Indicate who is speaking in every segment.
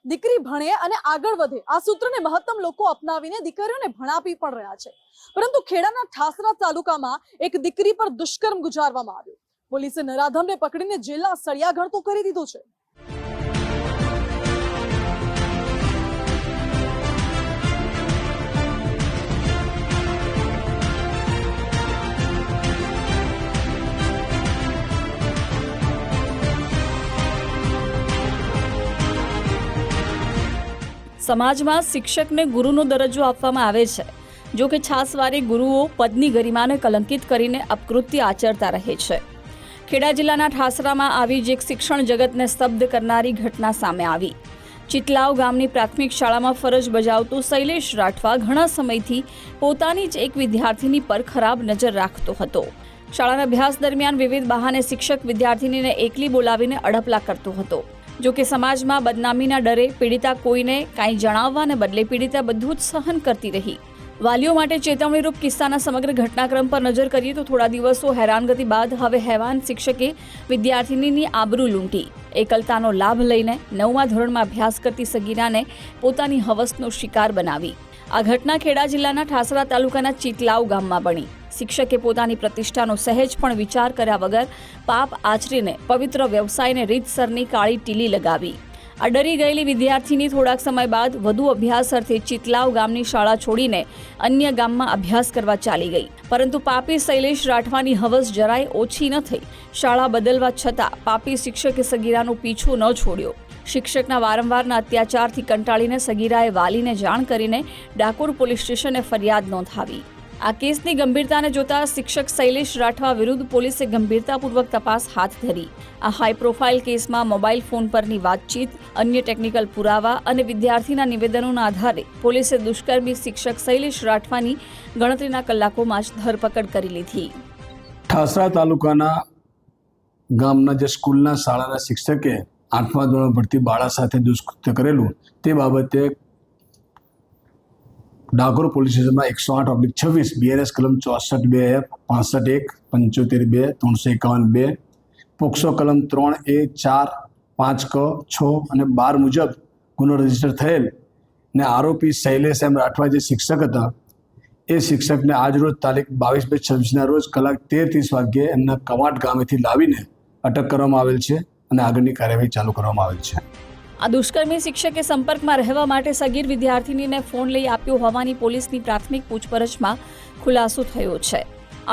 Speaker 1: દીકરી ભણે અને આગળ વધે આ સૂત્રને મહત્તમ લોકો અપનાવીને દીકરીઓને ભણાવી પણ રહ્યા છે, પરંતુ ખેડાના ઠાસરા તાલુકામાં એક દીકરી પર દુષ્કર્મ ગુજારવામાં આવ્યું। પોલીસે નરાધમને પકડીને જેલના સળિયા ગણતો કરી દીધો છે।
Speaker 2: સમાજમાં શિક્ષકને ગુરુનો દરજ્જો આપવામાં આવે છે, જો કે છાસવારે ગુરુઓ પદની ગરિમાને કલંકિત કરીને અપકૃત્ય આચરતા રહે છે। ખેડા જિલ્લાના ઠાસરામાં આવી જ એક શિક્ષણ જગતને સ્તબ્ધ કરનારી ઘટના સામે આવી। ચિતલાવ ગામની પ્રાથમિક શાળામાં ફરજ બજાવતો શૈલેષ રાઠવા ઘણા સમયથી પોતાની જ એક વિદ્યાર્થીની પર ખરાબ નજર રાખતો હતો। શાળાના અભ્યાસ દરમિયાન વિવિધ બહાને શિક્ષક વિદ્યાર્થીનીને એકલી બોલાવીને અડપલા કરતો હતો। જો કે સમાજમાં બદનામીના ડરે પીડિતા કોઈને કાંઈ જણાવવાને બદલે પીડિતા બધું જ સહન કરતી રહી। વાલીઓ માટે ચેતવણીરૂપ કિસ્સાના સમગ્ર ઘટનાક્રમ પર નજર કરીએ તો થોડા દિવસો હેરાનગતિ બાદ હવે હેવાન શિક્ષકે વિદ્યાર્થિનીની આબરૂ લૂંટી એકલતાનો લાભ લઈને 9મા ધોરણમાં અભ્યાસ કરતી સગીરાને પોતાની હવસનો શિકાર બનાવી। આ ઘટના ખેડા જિલ્લાના ઠાસરા તાલુકાના ચિતલાવ ગામમાં બની। શિક્ષકે પોતાની પ્રતિષ્ઠાનો સહેજ પણ વિચાર કર્યા વગર પાપ આચરીને પવિત્ર વ્યવસાયને રીતસરની કાળી ટીલી લગાવી। આ ડરી ગયેલી વિદ્યાર્થીની થોડાક સમય બાદ વધુ અભ્યાસ અર્થે ચિતલાવ ગામની શાળા છોડીને અન્ય ગામમાં અભ્યાસ કરવા ચાલી ગઈ, પરંતુ પાપી શૈલેષ રાઠવાની હવસ જરાય ઓછી ન થઈ। શાળા બદલવા છતાં પાપી શિક્ષકે સગીરાનો પીછો ન છોડ્યો। શિક્ષકના વારંવારના અત્યાચારથી કંટાળીને સગીરાએ વાલીને જાણ કરીને ડાકોર પોલીસ સ્ટેશને ફરિયાદ નોંધાવી। આ કેસની ગંભીરતાને જોતા શિક્ષક શૈલેષ રાઠવા વિરુદ્ધ પોલીસે ગંભીરતાપૂર્વક તપાસ હાથ ધરી। આ હાઈ પ્રોફાઇલ કેસમાં મોબાઈલ ફોન પરની વાતચીત, અન્ય ટેકનિકલ પુરાવા અને વિદ્યાર્થીના નિવેદનોના આધારે પોલીસે દુષ્કર્મી શિક્ષક શૈલેષ રાઠવાની ગણતરીના કલાકોમાં જ ધરપકડ કરી લીધી।
Speaker 3: ઠાસરા તાલુકાના ગામના જે સ્કૂલના શાળાના શિક્ષકે 8મા ધોરણ ભણતી બાળા સાથે દુષ્કૃત્ય કરેલું તે બાબતે ડાકોર પોલીસ સ્ટેશનમાં 108/26 BNS કલમ 64(2) 65(1) 75(2) 351(2) પોક્સો કલમ 3A 4 5 6 અને 12 મુજબ ગુનો રજીસ્ટર થયેલ ને આરોપી શૈલેષ એમ રાઠવા જે શિક્ષક હતા એ શિક્ષકને આજરોજ તારીખ 22/26ના રોજ કલાક 13:30 વાગ્યે એમના કવાંટ ગામેથી લાવીને અટક કરવામાં આવેલ છે અને આગળની કાર્યવાહી ચાલુ કરવામાં આવેલ છે।
Speaker 2: આ દુષ્કર્મી શિક્ષકે સંપર્કમાં રહેવા માટે સગીર વિદ્યાર્થીનીને ફોન લઈ આપ્યો હોવાની પોલીસની પ્રાથમિક પૂછપરછમાં ખુલાસો થયો છે।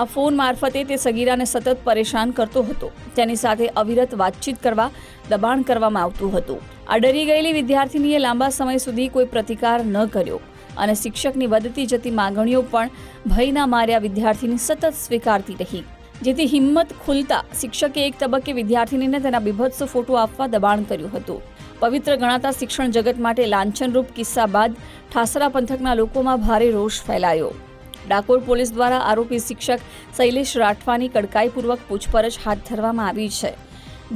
Speaker 2: આ ફોન મારફતે તે સગીરાને સતત પરેશાન કરતો હતો, તેની સાથે અવિરત વાતચીત કરવા દબાણ કરવામાં આવતું હતું। આ ડરી ગયેલી વિદ્યાર્થીનીએ લાંબા સમય સુધી કોઈ પ્રતિકાર ન કર્યો અને શિક્ષકની વધતી જતી માંગણીઓ પણ ભયના માર્યા વિદ્યાર્થીની સતત સ્વીકારતી રહી, જેથી હિંમત ખુલતા શિક્ષકે એક તબક્કે વિદ્યાર્થીનીને તેના બીભત્સ ફોટો આપવા દબાણ કર્યું હતું। પવિત્ર ગણાતા શિક્ષણ જગત માટે લાંછનરૂપ કિસ્સા બાદ ઠાસરા પંથકના લોકોમાં ભારે રોષ ફેલાયો। ડાકોર પોલીસ દ્વારા આરોપી શિક્ષક શૈલેષ રાઠવાની કડકાઈપૂર્વક પૂછપરછ હાથ ધરવામાં આવી છે।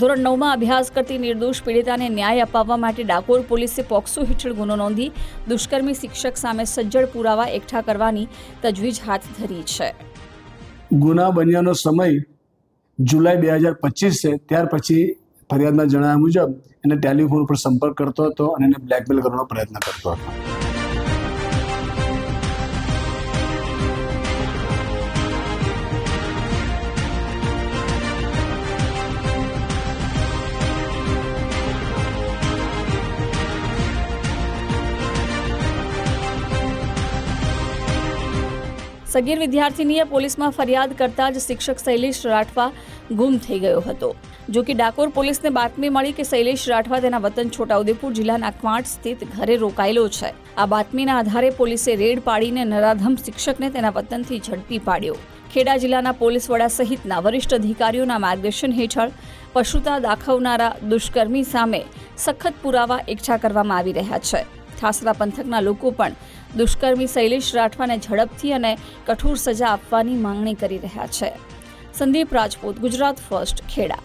Speaker 2: ધોરણ 9માં અભ્યાસ કરતી નિર્દોષ પીડિતાને ન્યાય અપાવવા માટે ડાકોર પોલીસે પોક્સો હેઠળ ગુનો નોંધી દુષ્કર્મી શિક્ષક સામે સજ્જડ પુરાવા એકઠા કરવાની તજવીજ હાથ ધરી છે।
Speaker 3: ગુના બન્યાનો સમય જુલાઈ 2025 છે। ત્યાર પછી ફરિયાદમાં જણાવ્યા મુજબ એને ટેલિફોન પર સંપર્ક કરતો હતો અને એને બ્લેકમેલ કરવાનો પ્રયત્ન કરતો હતો।
Speaker 2: સગીર વિદ્યાર્થીનીએ પોલીસમાં ફરિયાદ કરતા જ શિક્ષક શૈલેષ રાઠવા ગુમ થઈ ગયો હતો। જો કે ડાકોર પોલીસને બાતમી મળી કે શૈલેષ રાઠવા તેના વતન છોટાઉદેપુર જિલ્લાના ક્વાંટ સ્થિત ઘરે રોકાયેલો છે। આ બાતમીના આધારે પોલીસે રેડ પાડીને નરાધમ શિક્ષકને તેના વતનથી ઝડપી પાડ્યો। ખેડા જિલ્લાના પોલીસ વડા સહિતના વરિષ્ઠ અધિકારીઓના માર્ગદર્શન હેઠળ પશુતા દાખવનારા દુષ્કર્મી સામે સખત પુરાવા એકઠા કરવામાં આવી રહ્યા છે। ઠાસરા પંથકના લોકો પણ દુષ્કર્મી શૈલેષ રાઠવાને ઝડપથી અને કઠોર સજા આપવાની માંગણી કરી રહ્યા છે। સંદીપ રાજપૂત, ગુજરાત ફર્સ્ટ, ખેડા।